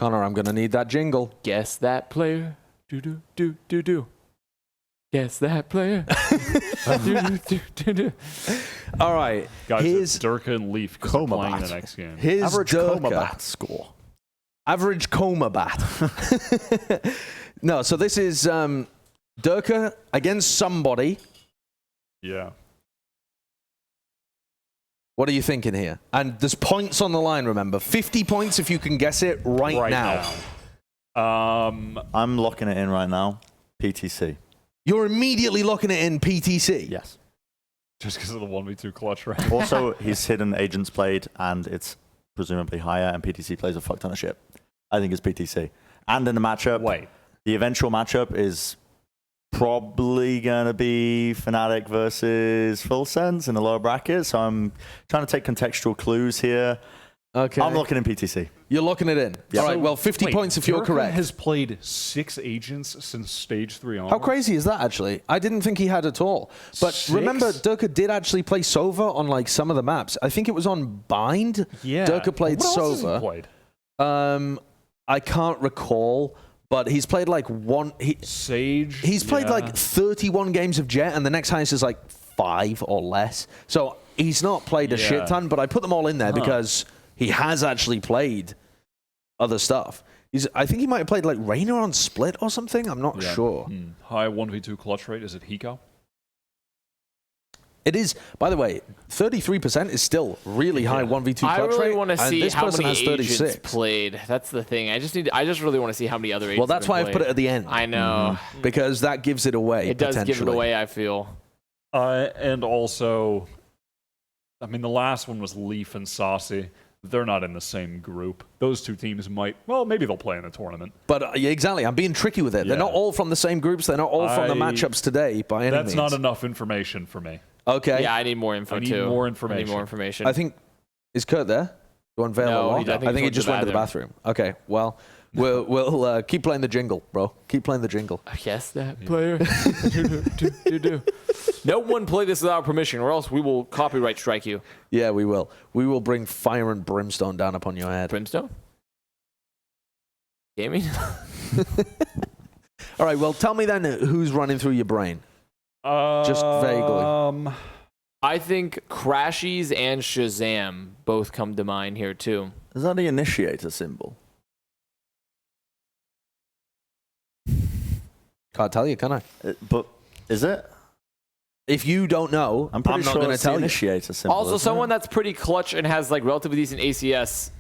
Connor, I'm going to need that jingle. Guess that player. Do. Guess that player. Do. All right. Guys, Here's Derke and Leaf playing the next game. Here's Average Derke. coma bat score. Average coma bat. No, so this is Derke against somebody. Yeah. What are you thinking here? And there's points on the line, remember. 50 points if you can guess it right now. I'm locking it in right now. PTC. You're immediately locking it in PTC? Yes. Just because of the 1v2 clutch, right? Also, he's hidden agents played, and it's presumably higher, and PTC plays a fuck ton of shit. I think it's PTC. And in the matchup, the eventual matchup is probably going to be Fnatic versus Full Sense in the lower bracket. So I'm trying to take contextual clues here. Okay. I'm locking in PTC. You're locking it in. Yeah. All right, well, 50 points if you're Derke correct. has played 6 agents since stage 3 on. How crazy is that, actually? I didn't think he had at all. But 6? remember, Derke did actually play Sova on like some of the maps. I think it was on Bind. Yeah. Derke played what else Sova. has he played? I can't recall, but he's played like Sage. He's played like 31 games of Jet, and the next highest is like 5 or less. So he's not played a shit ton, but I put them all in there because he has actually played other stuff. I think he might have played like Reyna on Split or something. I'm not sure. High 1v2 clutch rate. Is it Hiko? It is, by the way, 33% is still really high 1v2 clutch rate. I really want to see how many has agents played. That's the thing. I just really want to see how many other agents. Well, that's why I've put it at the end. I know. Because that gives it away. It does give it away, I feel. And also, I mean, the last one was Leaf and Saucy. They're not in the same group. Those two teams might, well, maybe they'll play in the tournament. But yeah, exactly, I'm being tricky with it. They're not all from the same groups. They're not all from the matchups today by any means. That's not enough information for me. Okay. Yeah, I need more info, I need too. more information. I need more information. I think, is Kurt there? To unveil No, a lot? I think he just went to the bathroom. Okay, well, we'll keep playing the jingle, bro. Keep playing the jingle. Yes, that player. do. No one play this without permission, or else we will copyright strike you. Yeah, we will. We will bring fire and brimstone down upon your head. Brimstone? Gaming? All right, well, tell me then who's running through your brain. Just vaguely. I think Crashies and Shazam both come to mind here, too. Is that the initiator symbol? Can't tell you, can I? But is it? If you don't know, I'm pretty not sure going to it's tell the you. initiator symbol. Also, isn't someone it? that's pretty clutch and has like relatively decent ACS,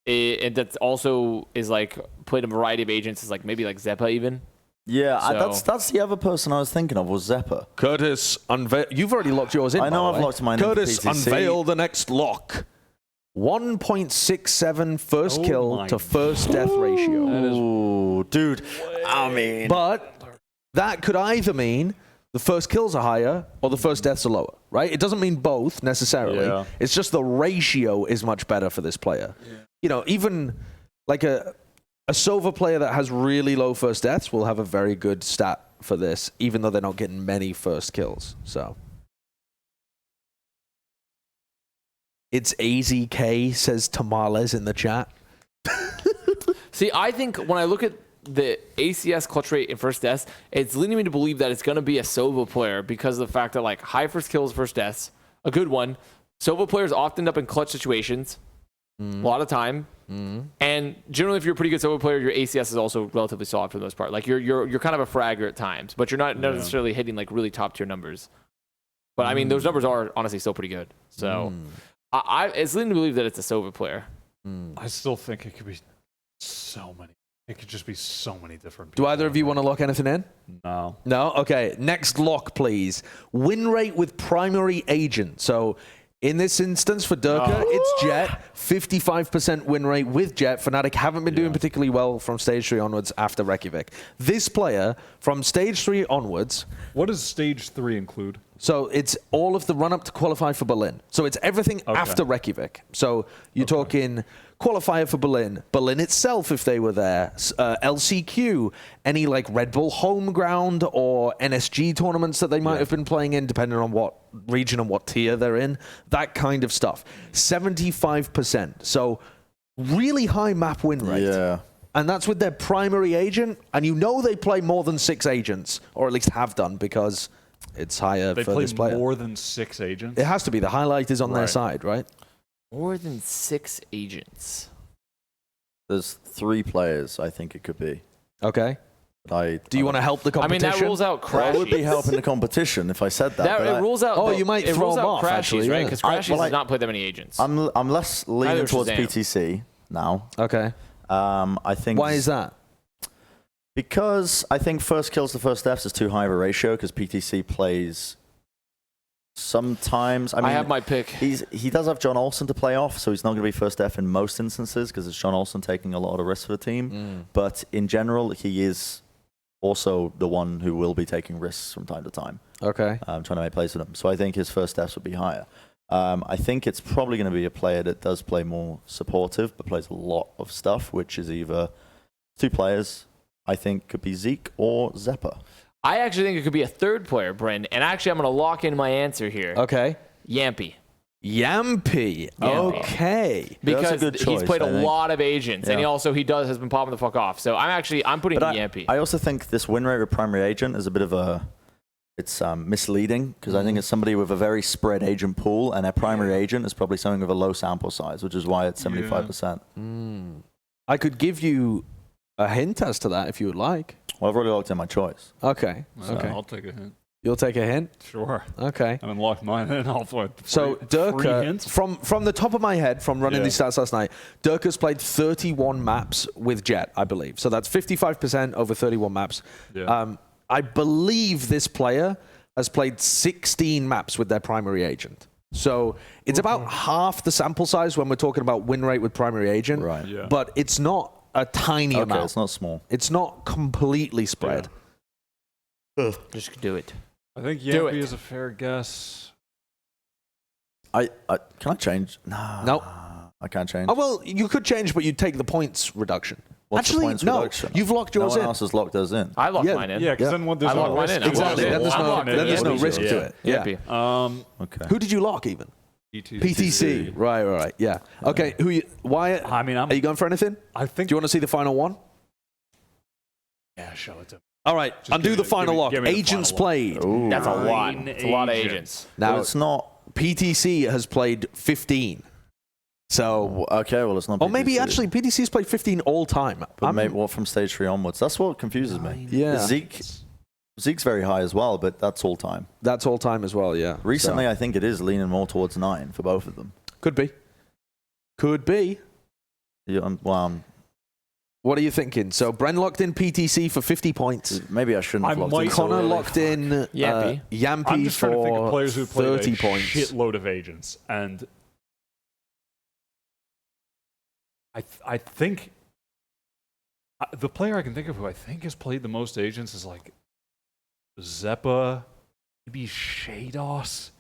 and that also is like played a variety of agents, is like maybe like Zeppa even. Yeah, So- that's the other person I was thinking of was Zeppa. Curtis, you've already locked yours in. I know by the I've way. locked mine in Curtis, for PTC. unveil the next lock. 1.67 first kill to first death ratio. Ooh, dude. I mean, But that could either mean the first kills are higher or the first deaths are lower, right? It doesn't mean both necessarily. Yeah. It's just the ratio is much better for this player. Yeah. You know, even like a Sova player that has really low first deaths will have a very good stat for this, even though they're not getting many first kills. So it's AZK, says Tamales in the chat. See, I think when I look at the ACS clutch rate in first deaths, it's leading me to believe that it's going to be a Sova player because of the fact that like high first kills, first deaths, a good one. Sova players often end up in clutch situations a lot of time. And generally, if you're a pretty good Sova player, your ACS is also relatively solid for the most part. Like you're kind of a fragger at times, but you're not necessarily hitting like really top tier numbers. But I mean, those numbers are honestly still pretty good. So it's leading me to believe that it's a Sova player. I still think it could be so many. It could just be so many different Do people. either of you want to lock anything in? No. No? Okay. Next lock, please. Win rate with primary agent. So in this instance for Derke, it's Jet. 55% win rate with Jet. Fnatic haven't been doing particularly well from stage 3 onwards after Reykjavik. This player, from stage 3 onwards... What does stage 3 include? So it's all of the run-up to qualify for Berlin. So it's everything after Reykjavik. So you're talking qualifier for Berlin, Berlin itself if they were there, LCQ, any like Red Bull home ground or NSG tournaments that they might have been playing in, depending on what region and what tier they're in, that kind of stuff. 75%. So really high map win rate. yeah. and that's with their primary agent, and you know they play more than 6 agents, or at least have done, because it's higher They for play this player. more than 6 agents. It has to be. The highlight is on their Right. side, right? More than 6 agents. There's 3 players I think it could be. Okay. But Do you want to help the I mean, competition? that rules out Well, I Crashies. would be helping the competition if I said that. but It rules out. Oh, you might it throw rules them out off, Crashies, actually, right? yeah. Because I- Crashies well, does not play that many agents. I'm less leaning Neither towards Shazam. PTC now. Okay. I think. Why is that? Because I think first kills to first deaths is too high of a ratio because PTC plays sometimes. I mean, I have my pick. he does have John Olsen to play off, so he's not going to be first death in most instances because it's John Olsen taking a lot of risks for the team. But in general, he is also the one who will be taking risks from time to time. Okay. Trying to make plays for them. So I think his first deaths would be higher. I think it's probably going to be a player that does play more supportive, but plays a lot of stuff, which is either 2 players. I think could be Zeke or Zeppa. I actually think it could be a third player, Bryn. And actually, I'm going to lock in my answer here. Okay. Yampy. Yampy. Okay. Because That's a good choice, he's played I a think. lot of agents, and Yeah. has been popping the fuck off. So I'm putting But Yampy. I also think this win rate with primary agent is a bit of it's misleading because I think it's somebody with a very spread agent pool, and their primary agent is probably something with a low sample size, which is why it's 75%. I could give you a hint as to that if you would like. Well, I've already locked in my choice. Okay. So Okay. I'll take a hint. You'll take a hint? Sure. Okay. I haven't locked mine in. I'll play So free Derke, hints. from the top of my head, from running Yeah. these stats last night, Derke's played 31 maps with Jet, I believe. So that's 55% over 31 maps. Yeah. I believe this player has played 16 maps with their primary agent. So it's about half the sample size when we're talking about win rate with primary agent. Right. Yeah. But it's not a tiny Okay, amount. it's not small. It's not completely spread. Just do it. I think Do it. Yampy is a fair guess. Can I change? No. Nope. I can't change. Oh, well, you could change, but you'd take the points reduction. What's the Actually, points no. reduction? You've locked No yours one in. else has locked those in. I locked Yeah. mine in. Yeah, because Yeah. then what there's I no locked mine risk in. to Exactly. it. Then there's I'm no, locked in. then there's no Yampy. risk to it. Yeah. Yampy. Okay. Who did you lock even? PTC. Right. Yeah. Okay. Why? I mean, Are you going for anything? I think. Do you want to see the final one? Yeah, show it to me. All right. Just undo give the me- final give me- lock. give me the Agents final one. played. Ooh. That's a lot. 9 It's a lot of agents. agents. But Now it's not. PTC has played 15. So, Okay, well, it's not. or maybe PTC. actually PTC's played 15 all time. But maybe what from stage 3 onwards? That's what confuses me. Yeah. Zeke's very high as well, but that's all time. That's all time as well. Yeah. Recently, So, I think it is leaning more towards 9 for both of them. could be. Could be. Yeah, What are you thinking? So Bren locked in PTC for 50 points. maybe I shouldn't have I locked might- in so Connor early. locked in Yampy. I'm Yampy just trying to think of for players who played 30 a points. shitload of agents, and I think the player I can think of who I think has played the most agents is like Zeppa, maybe Shados.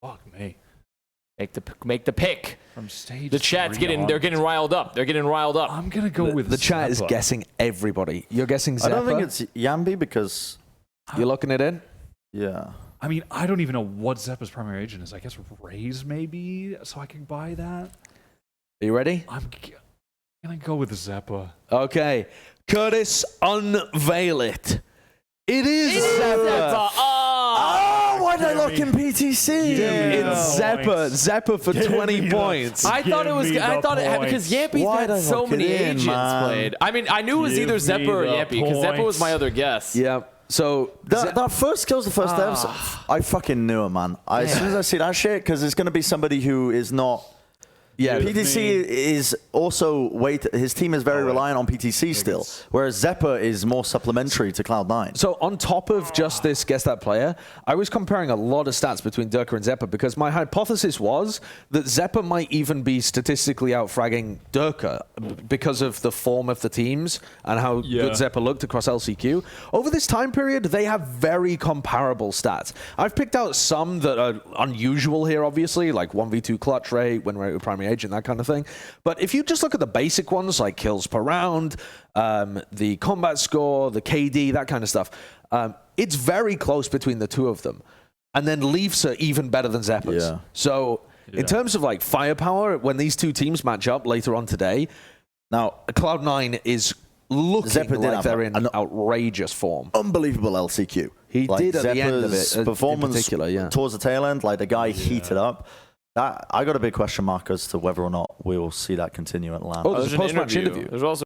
Fuck me. Make the pick. From stage The chat's 3 they're getting onwards. riled up. They're getting riled up. I'm gonna go with The chat is Zeppa. guessing everybody. You're guessing I Zeppa? don't think it's Yambi because, You're locking it in? yeah. I mean, I don't even know what Zeppa's primary agent is. I guess Raze maybe, so I can buy that. Are you ready? I'm gonna go with Zeppa. Okay. Curtis, unveil it. It is Zeppa. Oh, why did I lock in PTC? It's Zeppa. Zeppa for 20 me the- points. I thought it was. Give me I the thought it because points. Yampy's Why'd I had so lock it many in, agents man? played. I mean, I knew it was Give either me Zeppa or the Yampy because Zeppa was points. my other guess. Yeah. So That first kills the first devs. I fucking knew it, man. As soon as I see that shit, because it's going to be somebody who is not. yeah, PTC is also his team is very reliant on PTC still, whereas Zeppa is more supplementary to Cloud9. So on top of just this guess that player, I was comparing a lot of stats between Derke and Zeppa because my hypothesis was that Zeppa might even be statistically outfragging Derke because of the form of the teams and how good Zeppa looked across LCQ. Over this time period, they have very comparable stats. I've picked out some that are unusual here, obviously, like 1v2 clutch rate, win rate with primary agent, that kind of thing. But if you just look at the basic ones like kills per round, the combat score, the KD, that kind of stuff, it's very close between the two of them. And then Leafs are even better than Zeppa's. Yeah. So In terms of like firepower, when these two teams match up later on today, now Cloud9 is looking like they're in outrageous form. Unbelievable LCQ. He did at the end of Zeppa's it, performance in particular, yeah. towards the tail end, like the guy heated up. That I got a big question mark as to whether or not we will see that continue at LAN. Oh, there's a post-match interview. There's also